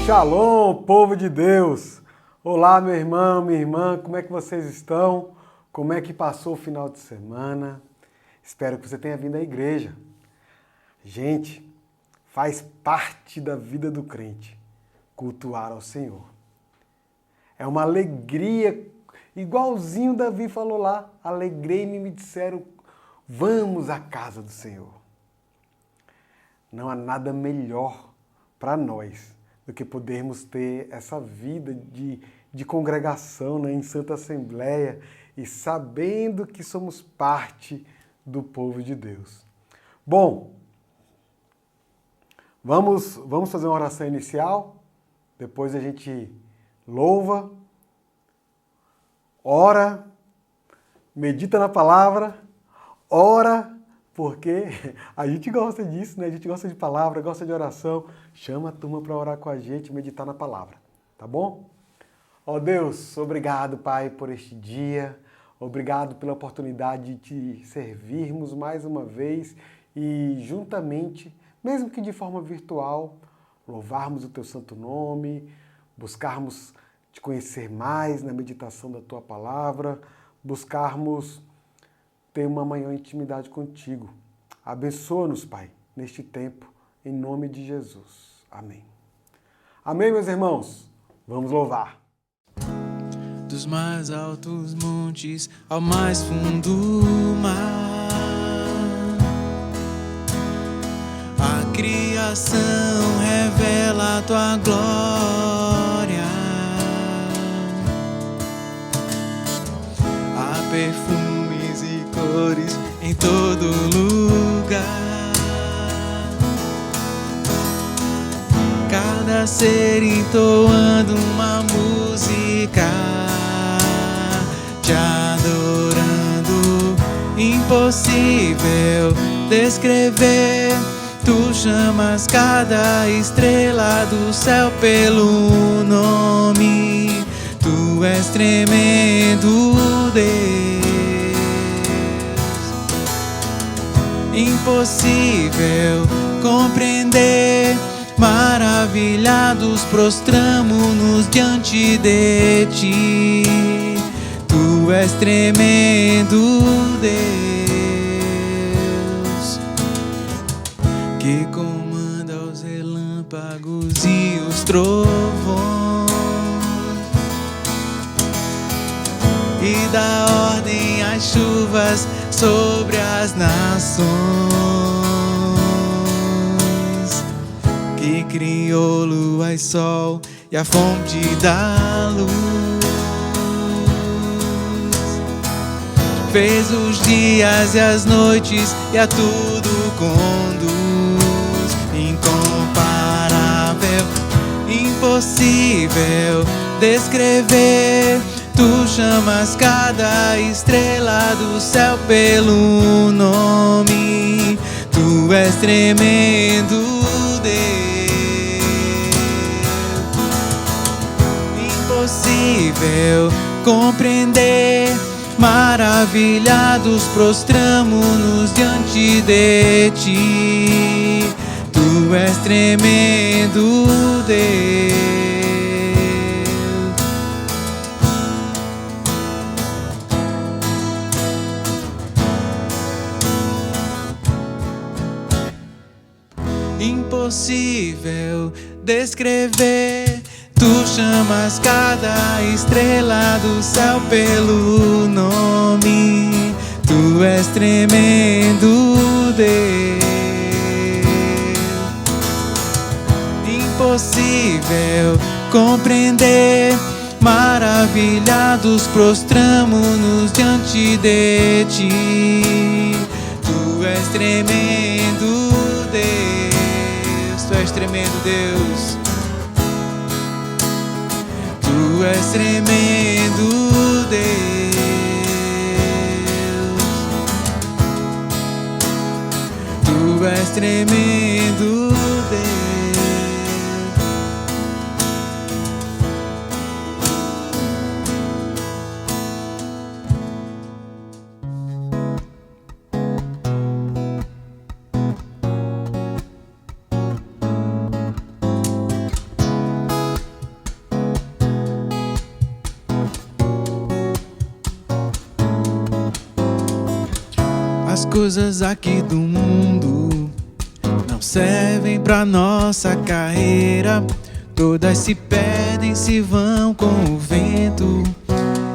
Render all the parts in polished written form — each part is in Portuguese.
Shalom, povo de Deus! Olá, meu irmão, minha irmã, como é que vocês estão? Como é que passou o final de semana? Espero que você tenha vindo à igreja. Gente, faz parte da vida do crente cultuar ao Senhor. É uma alegria, igualzinho Davi falou lá, alegrei-me e me disseram, vamos à casa do Senhor. Não há nada melhor para nós do que podermos ter essa vida de congregação, né, em Santa Assembleia e sabendo que somos parte do povo de Deus. Bom, vamos fazer uma oração inicial, depois a gente louva, ora, medita na palavra, ora, porque a gente gosta disso, né? A gente gosta de palavra, gosta de oração. Chama a turma para orar com a gente, meditar na palavra, tá bom? Ó Deus, obrigado, Pai, por este dia. Obrigado pela oportunidade de te servirmos mais uma vez e juntamente, mesmo que de forma virtual, louvarmos o teu santo nome, buscarmos te conhecer mais na meditação da tua palavra, buscarmos ter uma maior intimidade contigo. Abençoa-nos, Pai, neste tempo, em nome de Jesus. Amém. Amém, meus irmãos? Vamos louvar. Dos mais altos montes ao mais fundo mar, a criação revela a tua glória. Há perfumes e cores em todo lugar. Cada ser entoando uma música, te adorando. Impossível descrever. Tu chamas cada estrela do céu pelo nome. Tu és tremendo, Deus. Impossível compreender. Maravilhados prostramo-nos diante de ti. Tu és tremendo, Deus, que comanda os relâmpagos e os trovões e dá ordem às chuvas sobre as nações, que criou lua e sol e a fonte da luz, fez os dias e as noites e a tudo conduz. Incomparável, impossível descrever. Tu chamas cada estrela do céu pelo nome. Tu és tremendo, Deus. Impossível compreender. Maravilhados prostramo-nos diante de ti. Tu és tremendo, Deus. Impossível descrever. Tu chamas cada estrela do céu pelo nome. Tu és tremendo, Deus. Impossível compreender. Maravilhados prostramo-nos diante de ti. Tu és tremendo, Deus. Tu és tremendo, Deus. Tu és tremendo, Deus. Tu és tremendo, Deus. coisas aqui do mundo não servem pra nossa carreira. Todas se perdem, se vão com o vento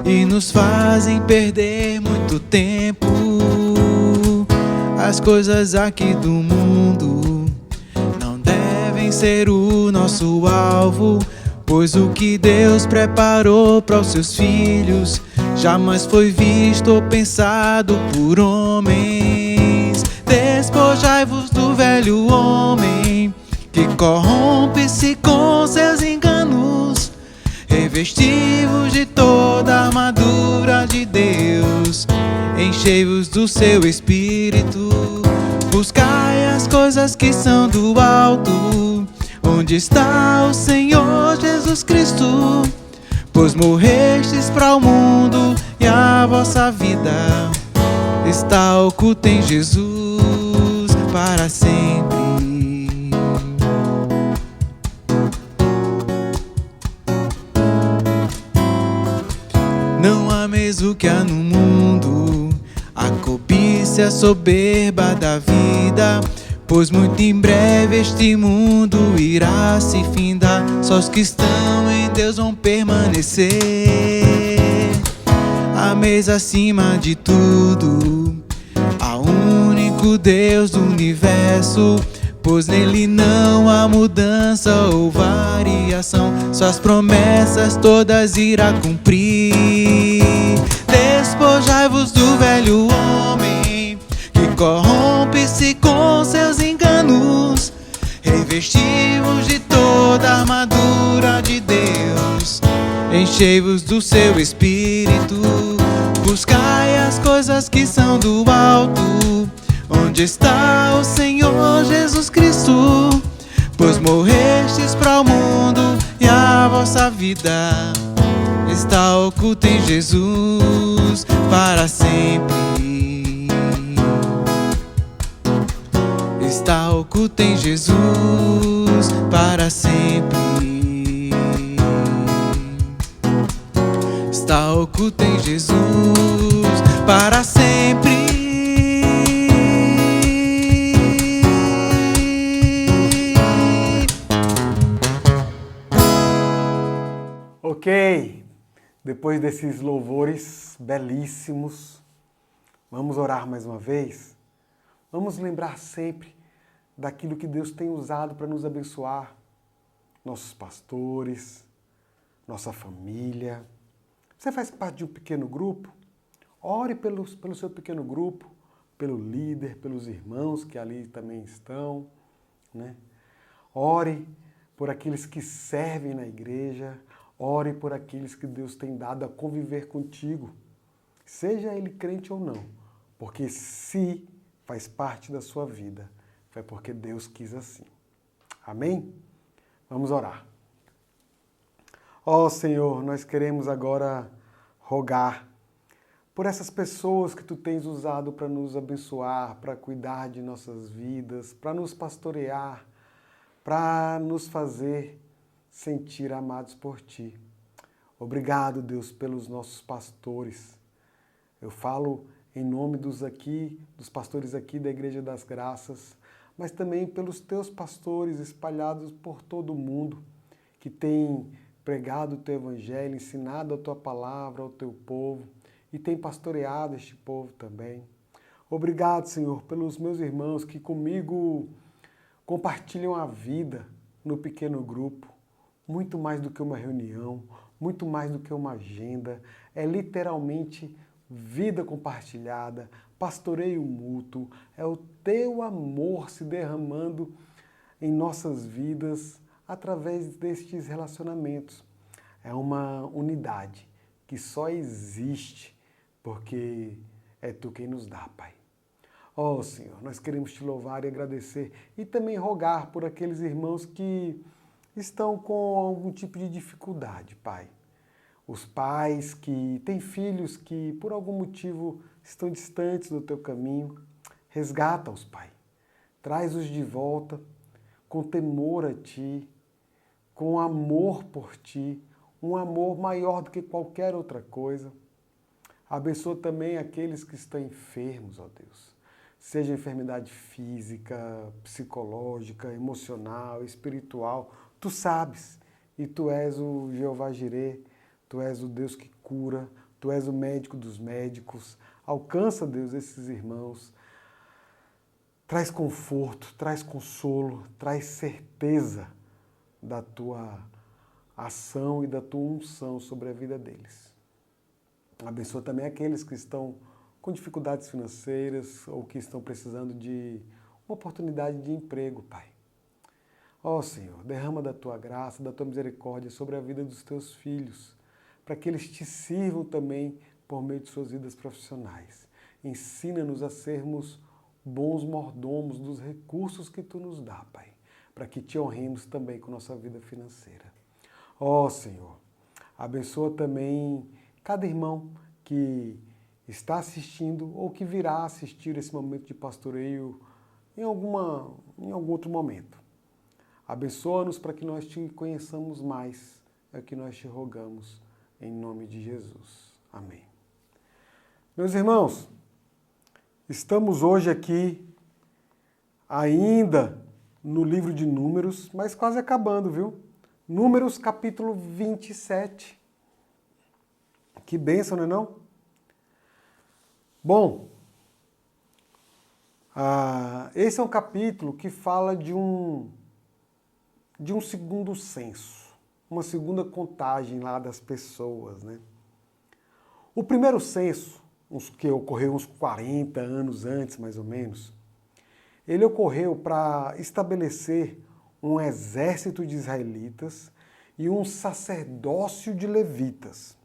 e nos fazem perder muito tempo. As coisas aqui do mundo não devem ser o nosso alvo, pois o que Deus preparou para os seus filhos jamais foi visto ou pensado por homens. Despojai-vos do velho homem que corrompe-se com seus enganos. Revesti-vos de toda a armadura de Deus. Enchei-vos do seu Espírito. Buscai as coisas que são do alto, onde está o Senhor Jesus Cristo. Pois morrestes para o mundo e a vossa vida está oculta em Jesus para sempre. Não ameis o que há no mundo, a cobiça, a soberba da vida, pois muito em breve este mundo irá se findar. Só os que estão em Deus vão permanecer. Ameis acima de tudo ao único Deus do universo, pois nele não há mudança ou variação. Suas promessas todas irá cumprir. Despojai-vos do velho homem que corrompe-se com seus enganos. Revesti-vos de toda a armadura de Deus. Enchei-vos do seu Espírito. Buscai as coisas que são do alto, onde está o Senhor Jesus Cristo. Pois morrestes para o mundo e a vossa vida está oculta em Jesus para sempre. Está oculta em Jesus para sempre. Está oculta em Jesus para sempre. Ok, depois desses louvores belíssimos, vamos orar mais uma vez? Vamos lembrar sempre daquilo que Deus tem usado para nos abençoar, nossos pastores, nossa família. Você faz parte de um pequeno grupo? Ore pelo seu pequeno grupo, pelo líder, pelos irmãos que ali também estão, né? Ore por aqueles que servem na igreja. Ore por aqueles que Deus tem dado a conviver contigo, seja ele crente ou não, porque se faz parte da sua vida, foi porque Deus quis assim. Amém? Vamos orar. Ó Senhor, nós queremos agora rogar por essas pessoas que Tu tens usado para nos abençoar, para cuidar de nossas vidas, para nos pastorear, para nos fazer sentir amados por Ti. Obrigado, Deus, pelos nossos pastores. Eu falo em nome dos pastores aqui da Igreja das Graças, mas também pelos Teus pastores espalhados por todo o mundo, que têm pregado o Teu Evangelho, ensinado a Tua palavra ao Teu povo e têm pastoreado este povo também. Obrigado, Senhor, pelos meus irmãos que comigo compartilham a vida no pequeno grupo. Muito mais do que uma reunião, muito mais do que uma agenda. É literalmente vida compartilhada, pastoreio mútuo. É o Teu amor se derramando em nossas vidas através destes relacionamentos. É uma unidade que só existe porque é Tu quem nos dá, Pai. Ó Senhor, nós queremos Te louvar e agradecer e também rogar por aqueles irmãos que estão com algum tipo de dificuldade, Pai. Os pais que têm filhos que por algum motivo estão distantes do Teu caminho, resgata-os, Pai. Traz-os de volta com temor a Ti, com amor por Ti, um amor maior do que qualquer outra coisa. Abençoa também aqueles que estão enfermos, ó Deus. seja enfermidade física, psicológica, emocional, espiritual, tu sabes. E tu és o Jeová Jirê, tu és o Deus que cura, tu és o médico dos médicos. Alcança, Deus, esses irmãos. Traz conforto, traz consolo, traz certeza da tua ação e da tua unção sobre a vida deles. Abençoa também aqueles que estão com dificuldades financeiras ou que estão precisando de uma oportunidade de emprego, Pai. Ó Senhor, derrama da tua graça, da tua misericórdia sobre a vida dos teus filhos, para que eles te sirvam também por meio de suas vidas profissionais. Ensina-nos a sermos bons mordomos dos recursos que tu nos dá, Pai, para que te honremos também com nossa vida financeira. Ó Senhor, abençoa também cada irmão que está assistindo ou que virá assistir esse momento de pastoreio em algum outro momento. Abençoa-nos para que nós te conheçamos mais, é o que nós te rogamos, em nome de Jesus. Amém. Meus irmãos, estamos hoje aqui ainda no livro de Números, mas quase acabando, viu? Números capítulo 27. Que bênção, não é não? Bom, esse é um capítulo que fala de um segundo censo, uma segunda contagem lá das pessoas, né? O primeiro censo, que ocorreu uns 40 anos antes, mais ou menos, ele ocorreu para estabelecer um exército de israelitas e um sacerdócio de levitas.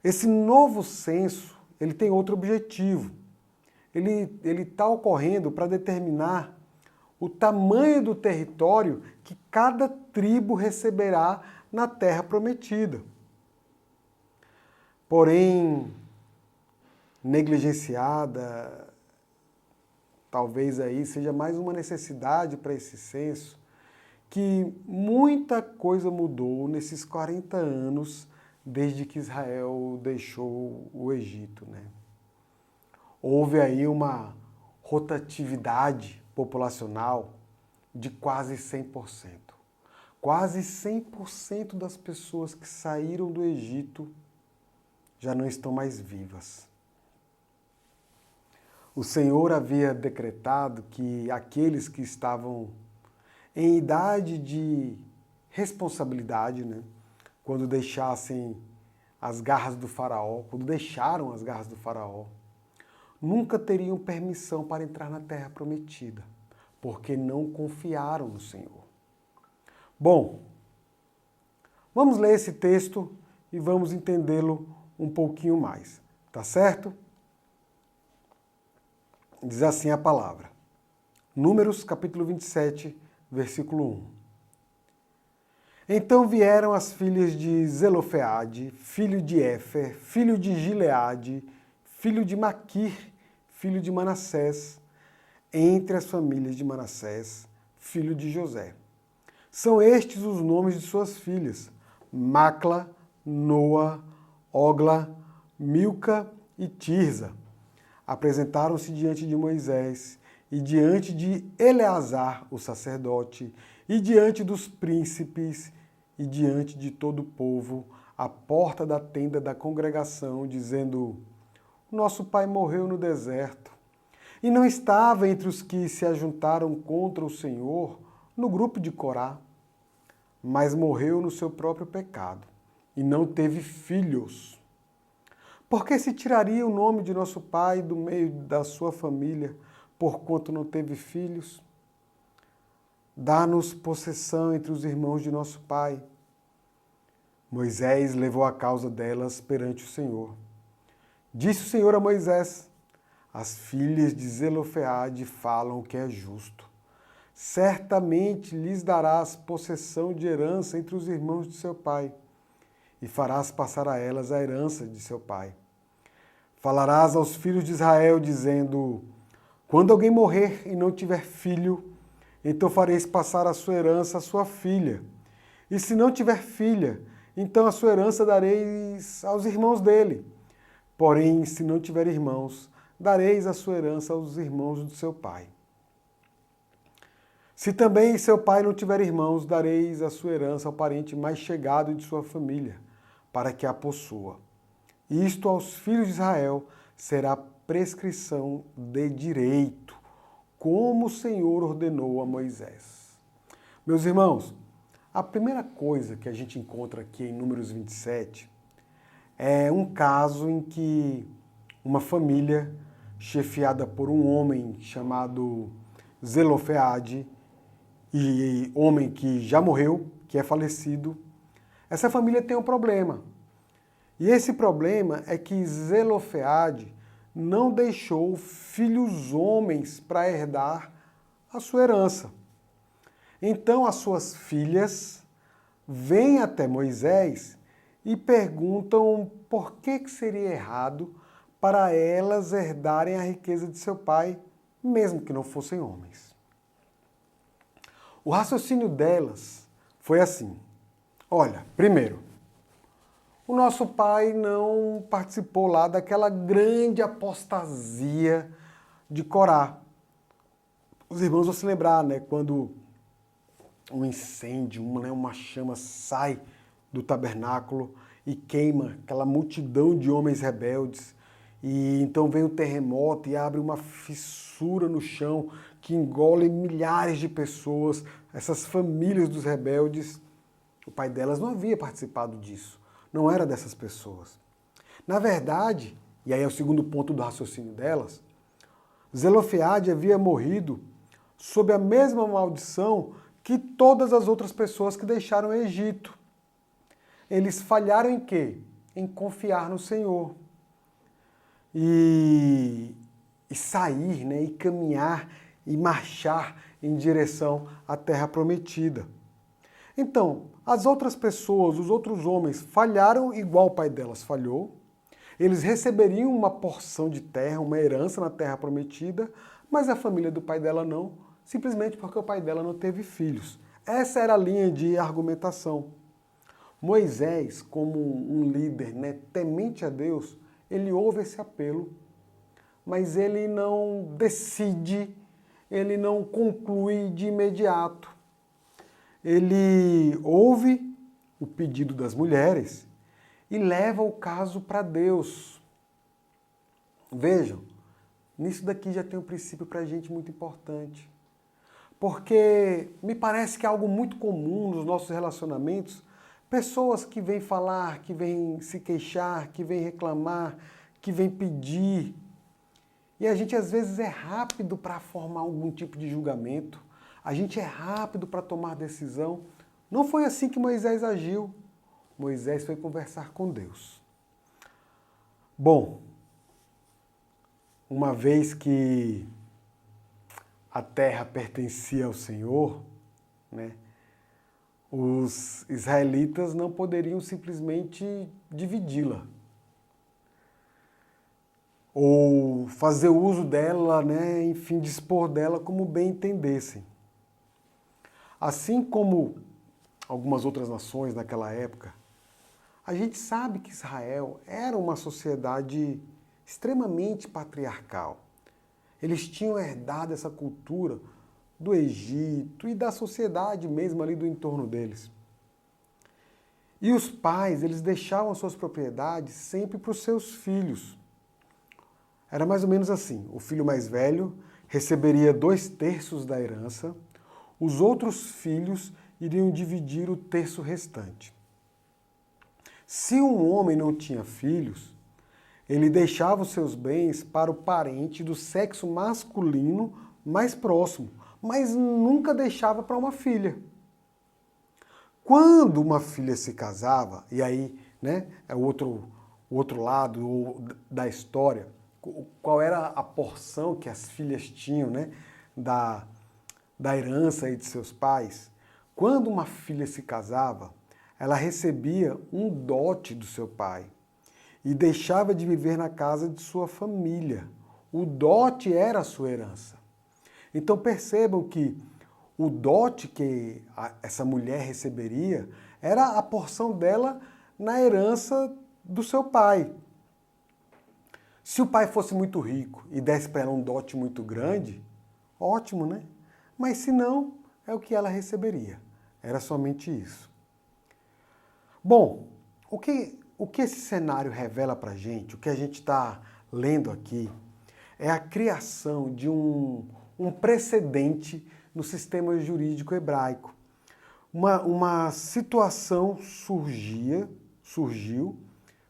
Esse novo censo, ele tem outro objetivo. Ele está ocorrendo para determinar o tamanho do território que cada tribo receberá na terra prometida. Porém, negligenciada, talvez aí seja mais uma necessidade para esse censo, que muita coisa mudou nesses 40 anos desde que Israel deixou o Egito, né? Houve aí uma rotatividade populacional de quase 100%. Quase 100% das pessoas que saíram do Egito já não estão mais vivas. O Senhor havia decretado que aqueles que estavam em idade de responsabilidade, né, quando deixassem as garras do faraó, quando deixaram as garras do faraó, nunca teriam permissão para entrar na terra prometida, porque não confiaram no Senhor. Bom, vamos ler esse texto e vamos entendê-lo um pouquinho mais, tá certo? Diz assim a palavra. Números, capítulo 27, versículo 1. Então vieram as filhas de Zelofeade, filho de Éfer, filho de Gileade, filho de Maquir, filho de Manassés, entre as famílias de Manassés, filho de José. São estes os nomes de suas filhas: Macla, Noa, Ogla, Milca e Tirza. Apresentaram-se diante de Moisés e diante de Eleazar, o sacerdote, e diante dos príncipes e diante de todo o povo, à porta da tenda da congregação, dizendo: Nosso pai morreu no deserto, e não estava entre os que se ajuntaram contra o Senhor no grupo de Corá, mas morreu no seu próprio pecado, e não teve filhos. Por que se tiraria o nome de nosso pai do meio da sua família, porquanto não teve filhos? Dá-nos possessão entre os irmãos de nosso pai. Moisés levou a causa delas perante o Senhor. Disse o Senhor a Moisés: As filhas de Zelofeade falam o que é justo. Certamente lhes darás possessão de herança entre os irmãos de seu pai, e farás passar a elas a herança de seu pai. Falarás aos filhos de Israel, dizendo: Quando alguém morrer e não tiver filho, então fareis passar a sua herança à sua filha. E se não tiver filha, então a sua herança dareis aos irmãos dele. Porém, se não tiver irmãos, dareis a sua herança aos irmãos do seu pai. Se também seu pai não tiver irmãos, dareis a sua herança ao parente mais chegado de sua família, para que a possua. Isto aos filhos de Israel será prescrição de direito, como o Senhor ordenou a Moisés. Meus irmãos, a primeira coisa que a gente encontra aqui em Números 27 é um caso em que uma família chefiada por um homem chamado Zelofeade, e homem que já morreu, que é falecido, essa família tem um problema. E esse problema é que Zelofeade não deixou filhos homens para herdar a sua herança. Então as suas filhas vêm até Moisés e perguntam por que seria errado para elas herdarem a riqueza de seu pai, mesmo que não fossem homens. O raciocínio delas foi assim: olha, primeiro, o nosso pai não participou lá daquela grande apostasia de Corá. Os irmãos vão se lembrar, né, quando um incêndio, uma chama sai do tabernáculo e queima aquela multidão de homens rebeldes. E então vem o terremoto e abre uma fissura no chão que engole milhares de pessoas, essas famílias dos rebeldes. O pai delas não havia participado disso, não era dessas pessoas. Na verdade, e aí é o segundo ponto do raciocínio delas, Zelofeade havia morrido sob a mesma maldição que todas as outras pessoas que deixaram o Egito. Eles falharam em quê? Em confiar no Senhor. E sair, né, e caminhar e marchar em direção à terra prometida. Então, as outras pessoas, os outros homens, falharam igual o pai delas falhou. Eles receberiam uma porção de terra, uma herança na terra prometida, mas a família do pai dela não, simplesmente porque o pai dela não teve filhos. Essa era a linha de argumentação. Moisés, como um líder, né, temente a Deus, ele ouve esse apelo, mas ele não decide, ele não conclui de imediato. Ele ouve o pedido das mulheres e leva o caso para Deus. Vejam, nisso daqui já tem um princípio para a gente muito importante. Porque me parece que é algo muito comum nos nossos relacionamentos, pessoas que vêm falar, que vêm se queixar, que vêm reclamar, que vêm pedir. E a gente às vezes é rápido para formar algum tipo de julgamento. A gente é rápido para tomar decisão. Não foi assim que Moisés agiu. Moisés foi conversar com Deus. Bom, uma vez que a terra pertencia ao Senhor, né, os israelitas não poderiam simplesmente dividi-la ou fazer uso dela, né, enfim, dispor dela como bem entendessem. Assim como algumas outras nações naquela época, a gente sabe que Israel era uma sociedade extremamente patriarcal. Eles tinham herdado essa cultura do Egito e da sociedade mesmo ali do entorno deles. E os pais, eles deixavam suas propriedades sempre para os seus filhos. Era mais ou menos assim: o filho mais velho receberia 2/3 da herança, os outros filhos iriam dividir o terço restante. Se um homem não tinha filhos, ele deixava os seus bens para o parente do sexo masculino mais próximo, mas nunca deixava para uma filha. Quando uma filha se casava, e aí, né, é o outro lado da história, qual era a porção que as filhas tinham, né, da herança aí de seus pais? Quando uma filha se casava, ela recebia um dote do seu pai e deixava de viver na casa de sua família. O dote era a sua herança. Então percebam que o dote que essa mulher receberia era a porção dela na herança do seu pai. Se o pai fosse muito rico e desse para ela um dote muito grande, ótimo, né? Mas se não, é o que ela receberia. Era somente isso. Bom, o que esse cenário revela para a gente, o que a gente está lendo aqui, é a criação de um precedente no sistema jurídico hebraico. Uma situação surgiu,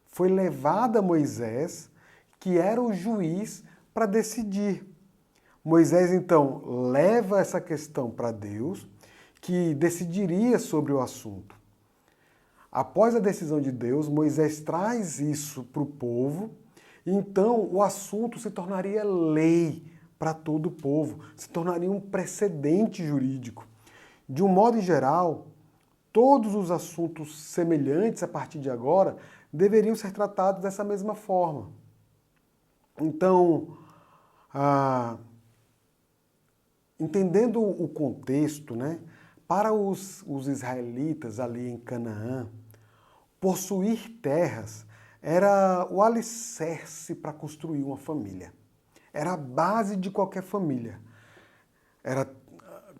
foi levada a Moisés, que era o juiz, para decidir. Moisés, então, leva essa questão para Deus, que decidiria sobre o assunto. Após a decisão de Deus, Moisés traz isso para o povo, e então o assunto se tornaria lei para todo o povo, se tornaria um precedente jurídico. De um modo geral, todos os assuntos semelhantes a partir de agora deveriam ser tratados dessa mesma forma. Então, entendendo o contexto, né, para os israelitas ali em Canaã, possuir terras era o alicerce para construir uma família. Era a base de qualquer família.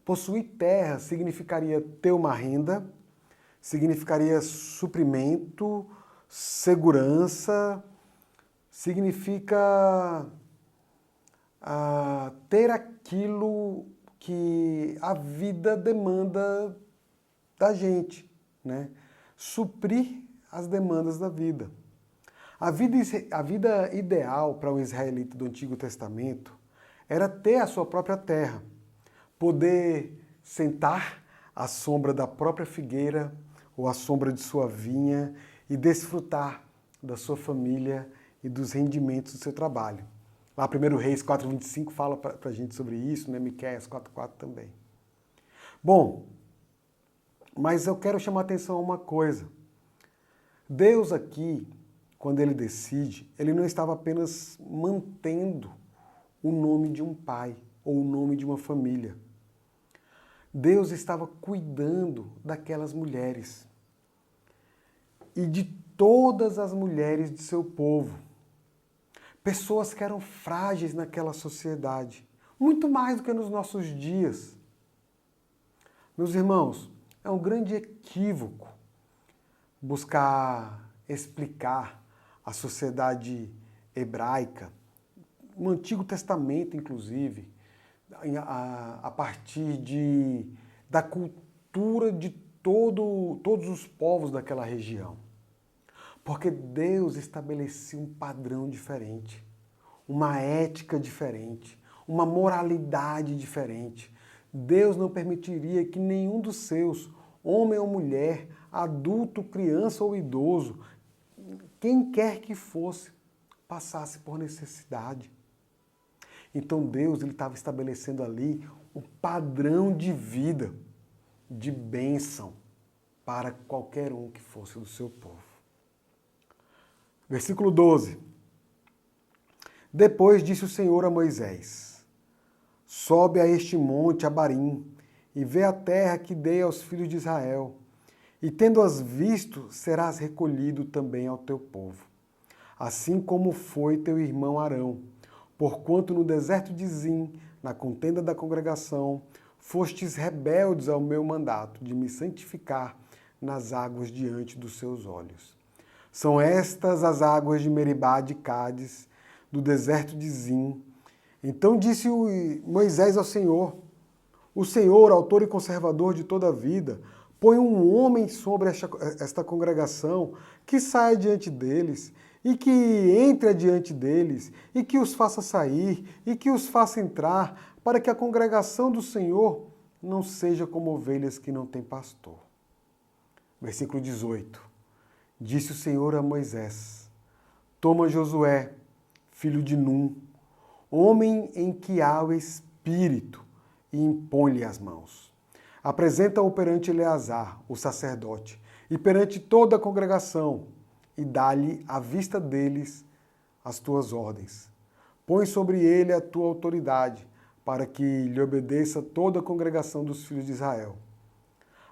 Possuir terras significaria ter uma renda, significaria suprimento, segurança, significa ter aquilo que a vida demanda da gente, né? Suprir as demandas da vida. A vida ideal para um israelita do Antigo Testamento era ter a sua própria terra, poder sentar à sombra da própria figueira ou à sombra de sua vinha e desfrutar da sua família e dos rendimentos do seu trabalho. Lá 1 Reis 4,25 fala para a gente sobre isso, né? Miqueias 4,4 também. Bom, mas eu quero chamar a atenção a uma coisa. Deus aqui, quando ele decide, ele não estava apenas mantendo o nome de um pai ou o nome de uma família. Deus estava cuidando daquelas mulheres e de todas as mulheres de seu povo. Pessoas que eram frágeis naquela sociedade, muito mais do que nos nossos dias. Meus irmãos, é um grande equívoco buscar explicar a sociedade hebraica, no Antigo Testamento, inclusive, a partir da cultura de todos os povos daquela região. Porque Deus estabelecia um padrão diferente, uma ética diferente, uma moralidade diferente. Deus não permitiria que nenhum dos seus, homem ou mulher, adulto, criança ou idoso, quem quer que fosse, passasse por necessidade. Então Deus estava estabelecendo ali o padrão de vida, de bênção, para qualquer um que fosse do seu povo. Versículo 12. Depois disse o Senhor a Moisés: sobe a este monte Abarim, e vê a terra que dei aos filhos de Israel, e tendo-as visto, serás recolhido também ao teu povo, assim como foi teu irmão Arão, porquanto no deserto de Zim, na contenda da congregação, fostes rebeldes ao meu mandato de me santificar nas águas diante dos seus olhos. São estas as águas de Meribá de Cádiz, do deserto de Zim. Então disse Moisés ao Senhor: o Senhor, autor e conservador de toda a vida, põe um homem sobre esta congregação, que saia diante deles, e que entre adiante deles, e que os faça sair, e que os faça entrar, para que a congregação do Senhor não seja como ovelhas que não têm pastor. Versículo 18. Disse o Senhor a Moisés: toma Josué, filho de Num, homem em que há o Espírito, e impõe-lhe as mãos. Apresenta-o perante Eleazar, o sacerdote, e perante toda a congregação, e dá-lhe à vista deles as tuas ordens. Põe sobre ele a tua autoridade, para que lhe obedeça toda a congregação dos filhos de Israel.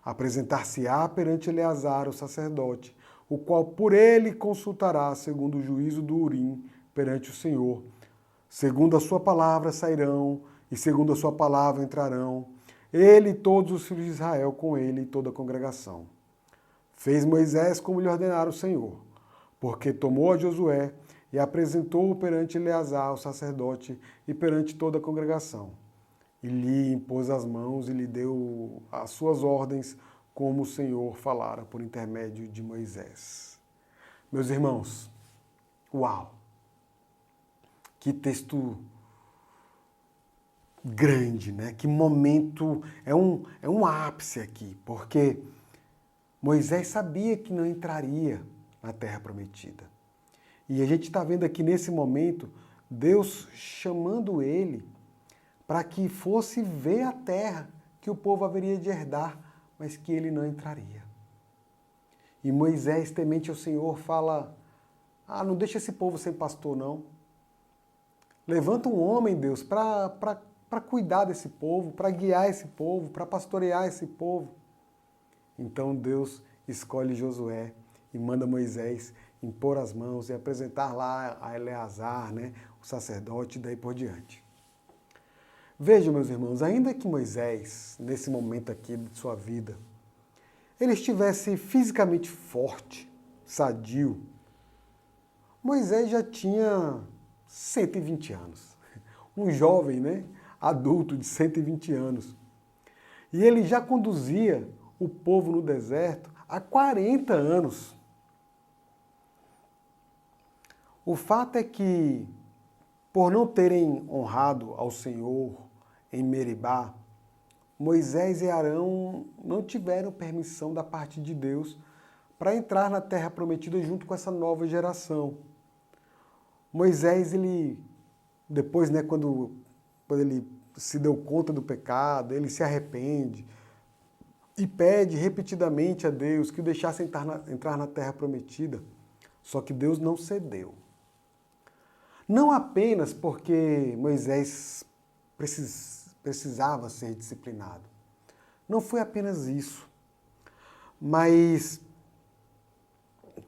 Apresentar-se-á perante Eleazar, o sacerdote, o qual por ele consultará segundo o juízo do Urim, perante o Senhor. Segundo a sua palavra sairão, e segundo a sua palavra entrarão, ele e todos os filhos de Israel com ele e toda a congregação. Fez Moisés como lhe ordenara o Senhor, porque tomou a Josué e apresentou-o perante Eleazar, o sacerdote, e perante toda a congregação. E lhe impôs as mãos e lhe deu as suas ordens, como o Senhor falara por intermédio de Moisés. Meus irmãos, uau! Que texto grande, né? Que momento, é um ápice aqui, porque Moisés sabia que não entraria na Terra Prometida. E a gente está vendo aqui nesse momento, Deus chamando ele para que fosse ver a terra que o povo haveria de herdar, mas que ele não entraria. E Moisés, temente ao Senhor, fala, não deixa esse povo sem pastor, não. Levanta um homem, Deus, para cuidar desse povo, para guiar esse povo, para pastorear esse povo. Então Deus escolhe Josué e manda Moisés impor as mãos e apresentar lá a Eleazar, né, o sacerdote, e daí por diante. Vejam, meus irmãos, ainda que Moisés, nesse momento aqui de sua vida, ele estivesse fisicamente forte, sadio, Moisés já tinha 120 anos. Um jovem, né, adulto de 120 anos. E ele já conduzia o povo no deserto há 40 anos. O fato é que, por não terem honrado ao Senhor em Meribá, Moisés e Arão não tiveram permissão da parte de Deus para entrar na Terra Prometida junto com essa nova geração. Moisés, depois, né, quando ele se deu conta do pecado, ele se arrepende e pede repetidamente a Deus que o deixasse entrar na Terra Prometida. Só que Deus não cedeu. Não apenas porque Moisés precisava ser disciplinado. Não foi apenas isso. Mas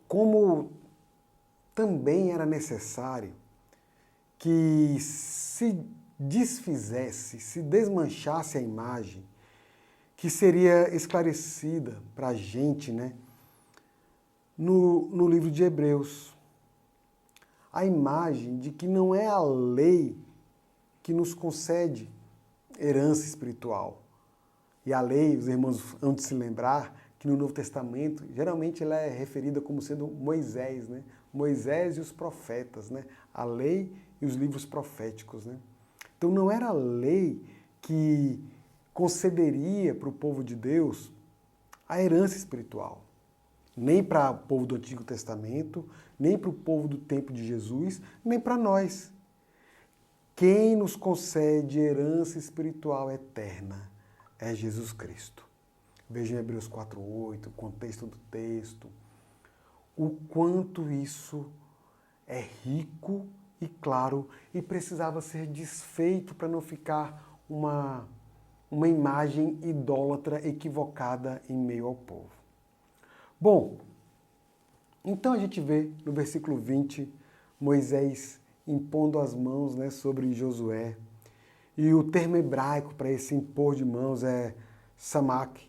como também era necessário que se desfizesse, se desmanchasse a imagem que seria esclarecida para a gente, né, no livro de Hebreus. A imagem de que não é a lei que nos concede herança espiritual. E a lei, os irmãos hão de se lembrar que no Novo Testamento, geralmente ela é referida como sendo Moisés, né? Moisés e os profetas, né? A lei e os livros proféticos, né? Então não era a lei que concederia para o povo de Deus a herança espiritual. Nem para o povo do Antigo Testamento, nem para o povo do tempo de Jesus, nem para nós. Quem nos concede herança espiritual eterna é Jesus Cristo. Vejam em Hebreus 4:8, o contexto do texto. O quanto isso é rico e claro e precisava ser desfeito para não ficar uma imagem idólatra equivocada em meio ao povo. Bom, então a gente vê no versículo 20, Moisés impondo as mãos, né, sobre Josué. E o termo hebraico para esse impor de mãos é samak,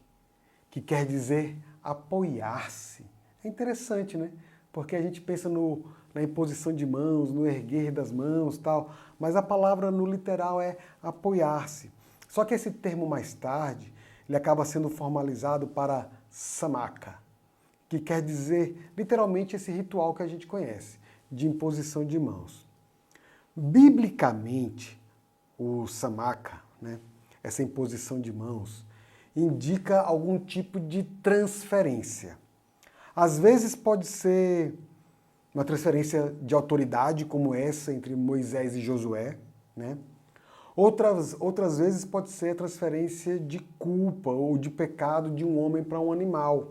que quer dizer apoiar-se. É interessante, né? Porque a gente pensa na imposição de mãos, no erguer das mãos, tal, mas a palavra no literal é apoiar-se. Só que esse termo mais tarde, ele acaba sendo formalizado para samaka, que quer dizer literalmente esse ritual que a gente conhece, de imposição de mãos. Biblicamente, o samaka, né, essa imposição de mãos, indica algum tipo de transferência. Às vezes pode ser uma transferência de autoridade, como essa entre Moisés e Josué, né? Outras vezes pode ser a transferência de culpa ou de pecado de um homem para um animal.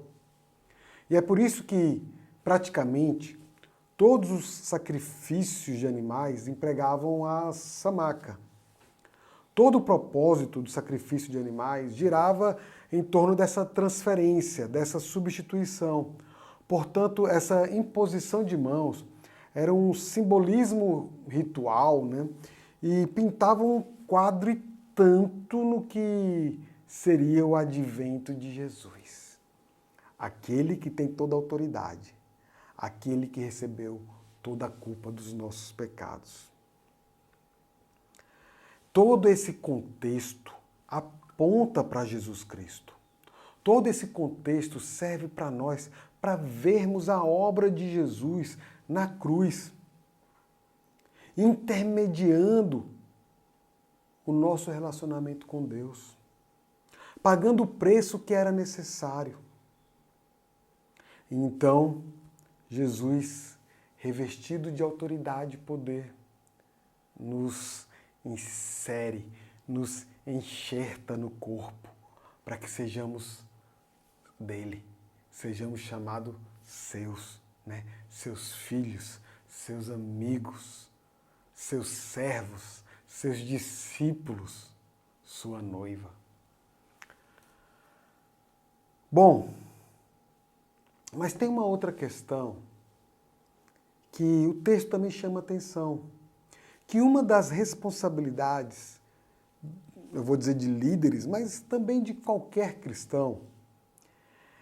E é por isso que, praticamente, todos os sacrifícios de animais empregavam a samaka. Todo o propósito do sacrifício de animais girava em torno dessa transferência, dessa substituição. Portanto, essa imposição de mãos era um simbolismo ritual, né? E pintavam um quadro e tanto no que seria o advento de Jesus. Aquele que tem toda a autoridade, aquele que recebeu toda a culpa dos nossos pecados. Todo esse contexto aponta para Jesus Cristo. Todo esse contexto serve para nós, para vermos a obra de Jesus na cruz, intermediando o nosso relacionamento com Deus, pagando o preço que era necessário. Então, Jesus, revestido de autoridade e poder, nos insere, nos enxerta no corpo, para que sejamos dele, sejamos chamados seus, né? Seus filhos, seus amigos, seus servos, seus discípulos, sua noiva. Bom, mas tem uma outra questão que o texto também chama atenção, que uma das responsabilidades, eu vou dizer de líderes, mas também de qualquer cristão,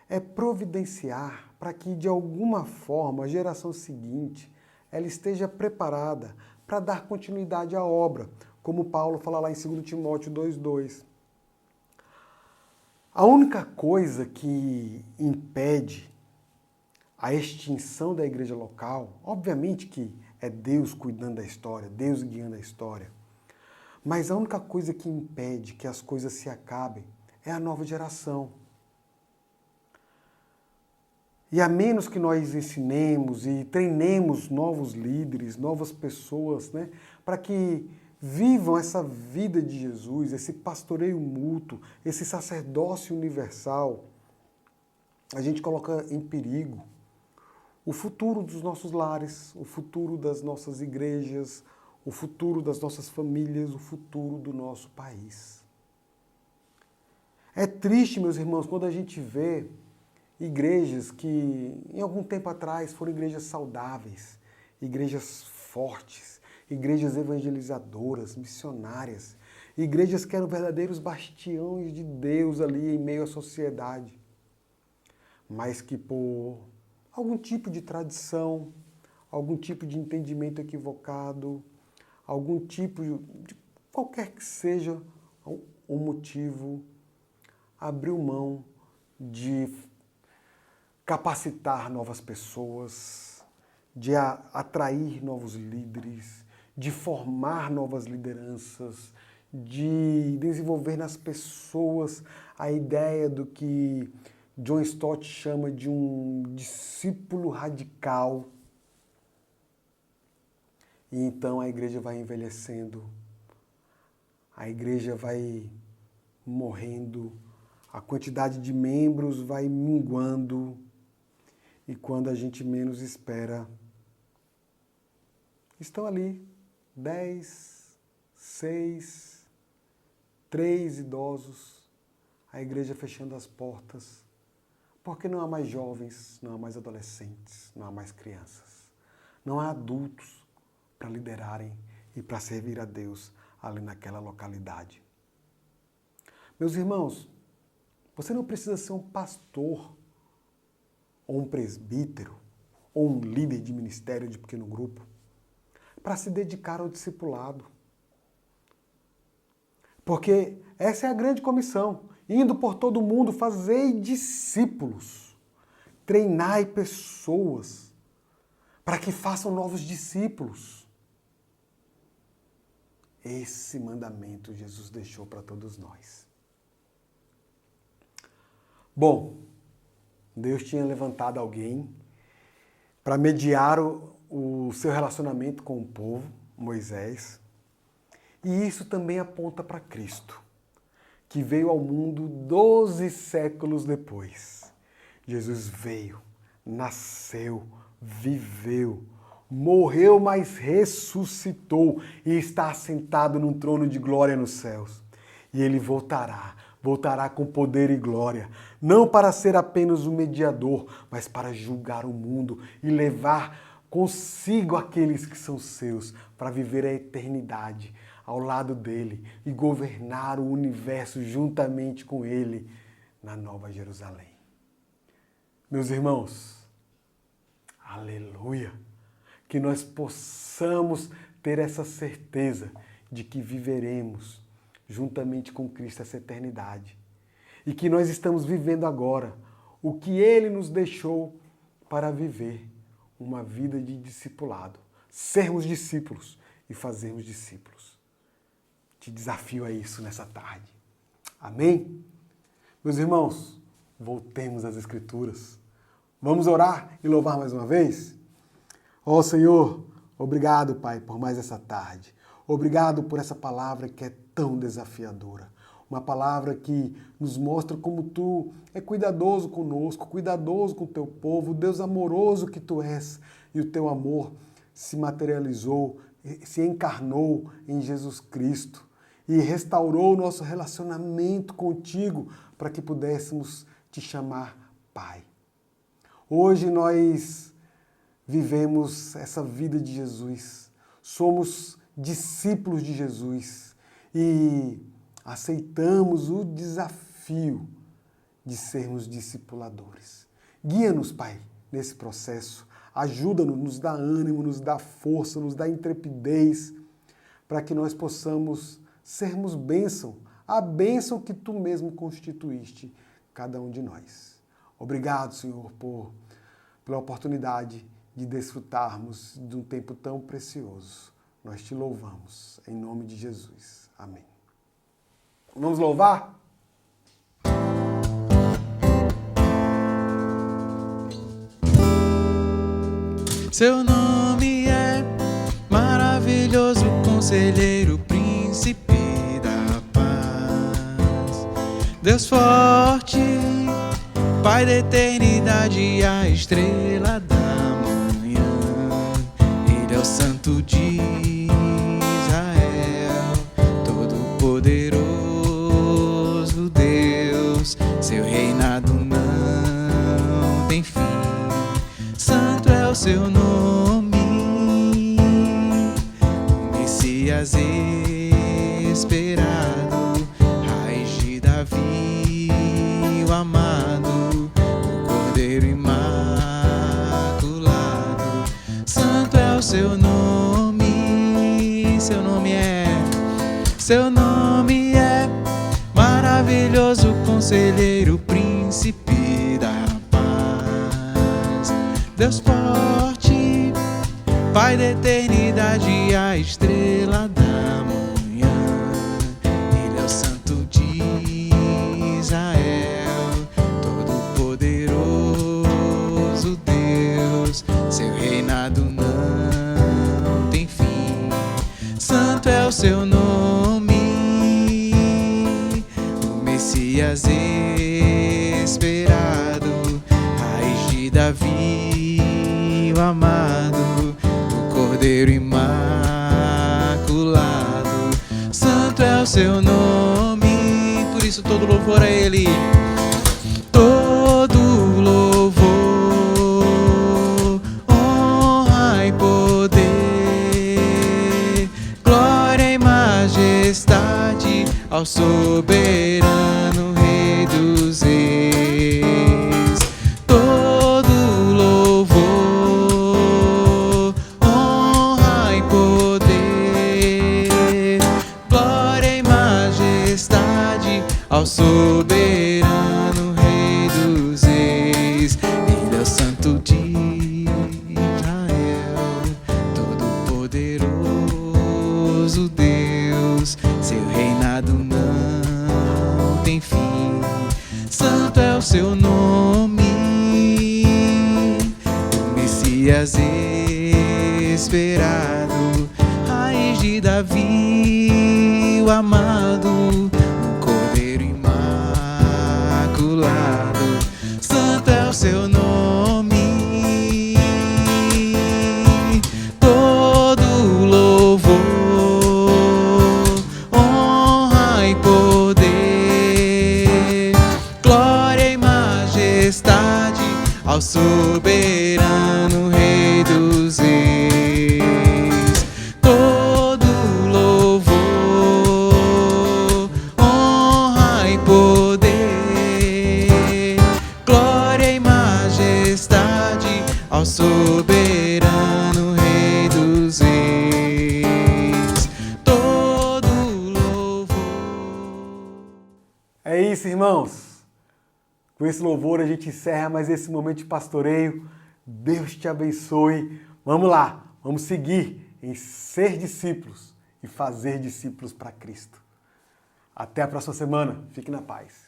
é providenciar para que, de alguma forma, a geração seguinte ela esteja preparada para dar continuidade à obra, como Paulo fala lá em 2 Timóteo 2,2. A única coisa que impede a extinção da igreja local, obviamente que é Deus cuidando da história, Deus guiando a história, mas a única coisa que impede que as coisas se acabem é a nova geração. E a menos que nós ensinemos e treinemos novos líderes, novas pessoas, né, para que vivam essa vida de Jesus, esse pastoreio mútuo, esse sacerdócio universal, a gente coloca em perigo o futuro dos nossos lares, o futuro das nossas igrejas, o futuro das nossas famílias, o futuro do nosso país. É triste, meus irmãos, quando a gente vê igrejas que, em algum tempo atrás, foram igrejas saudáveis, igrejas fortes, igrejas evangelizadoras, missionárias, igrejas que eram verdadeiros bastiões de Deus ali em meio à sociedade, mas que por algum tipo de tradição, algum tipo de entendimento equivocado, algum tipo de qualquer que seja o motivo, abriu mão de capacitar novas pessoas, de atrair novos líderes, de formar novas lideranças, de desenvolver nas pessoas a ideia do que John Stott chama de um discípulo radical. E então a igreja vai envelhecendo, a igreja vai morrendo, a quantidade de membros vai minguando, e quando a gente menos espera, estão ali 10, 6, 3 idosos, a igreja fechando as portas, porque não há mais jovens, não há mais adolescentes, não há mais crianças, não há adultos para liderarem e para servir a Deus ali naquela localidade. Meus irmãos, você não precisa ser um pastor, ou um presbítero, ou um líder de ministério de pequeno grupo, para se dedicar ao discipulado. Porque essa é a grande comissão, indo por todo mundo, fazei discípulos, treinai pessoas, para que façam novos discípulos. Esse mandamento Jesus deixou para todos nós. Bom, Deus tinha levantado alguém para mediar o seu relacionamento com o povo, Moisés. E isso também aponta para Cristo, que veio ao mundo 12 séculos depois. Jesus veio, nasceu, viveu, morreu, mas ressuscitou e está assentado num trono de glória nos céus. E ele voltará com poder e glória, não para ser apenas um mediador, mas para julgar o mundo e levar Consigo aqueles que são seus para viver a eternidade ao lado dele e governar o universo juntamente com ele na Nova Jerusalém. Meus irmãos, aleluia! Que nós possamos ter essa certeza de que viveremos juntamente com Cristo essa eternidade. E que nós estamos vivendo agora o que Ele nos deixou para viver uma vida de discipulado. Sermos discípulos e fazermos discípulos. Te desafio a isso nessa tarde. Amém? Meus irmãos, voltemos às Escrituras. Vamos orar e louvar mais uma vez? Ó Senhor, obrigado, Pai, por mais essa tarde. Obrigado por essa palavra que é tão desafiadora. Uma palavra que nos mostra como Tu é cuidadoso conosco, cuidadoso com o Teu povo, Deus amoroso que Tu és. E o Teu amor se materializou, se encarnou em Jesus Cristo e restaurou o nosso relacionamento contigo para que pudéssemos Te chamar Pai. Hoje nós vivemos essa vida de Jesus, somos discípulos de Jesus e aceitamos o desafio de sermos discipuladores. Guia-nos, Pai, nesse processo, ajuda-nos, nos dá ânimo, nos dá força, nos dá intrepidez, para que nós possamos sermos bênção, a bênção que Tu mesmo constituíste cada um de nós. Obrigado, Senhor, pela oportunidade de desfrutarmos de um tempo tão precioso. Nós Te louvamos, em nome de Jesus. Amém. Vamos louvar? Seu nome é maravilhoso, conselheiro, príncipe da paz. Deus forte, Pai da eternidade, a estrela da manhã. Ele é o Santo de Israel, todo-poderoso Deus. Seu reinado não tem fim. Santo é o seu nome, o Messias esperado, raiz de Davi, o amado, o Cordeiro imaculado. Santo é o seu nome, seu nome é maravilhoso, conselheiro, príncipe da paz. Deus forte, Pai da eternidade, a estrela da manhã. Ele é o Santo de Israel, todo-poderoso Deus. Seu reinado não tem fim. Santo é o seu nome, o Messias esperado, raiz de Davi, o amado, o Cordeiro imaculado. Santo é o seu nome, por isso todo louvor a Ele. Todo louvor, honra e poder, glória e majestade ao soberano Rei dos Reis. Todo louvor, honra e poder, glória e majestade ao soberano Rei dos Reis. Ele é o Santo de Israel, todo-poderoso Deus. Seu reinado não tem fim. Santo é o seu nome, o Messias esperado, raiz de Davi, o amado, o Cordeiro imaculado. Santo é o seu nome, todo louvor, honra e poder, glória e majestade ao soberano Rei dos dos reis. Todo louvor, honra e poder, glória e majestade ao soberano Rei dos reis. Todo louvor. É isso, irmãos. Com esse louvor a gente encerra mais esse momento de pastoreio. Deus te abençoe. Vamos lá, vamos seguir em ser discípulos e fazer discípulos para Cristo. Até a próxima semana. Fique na paz.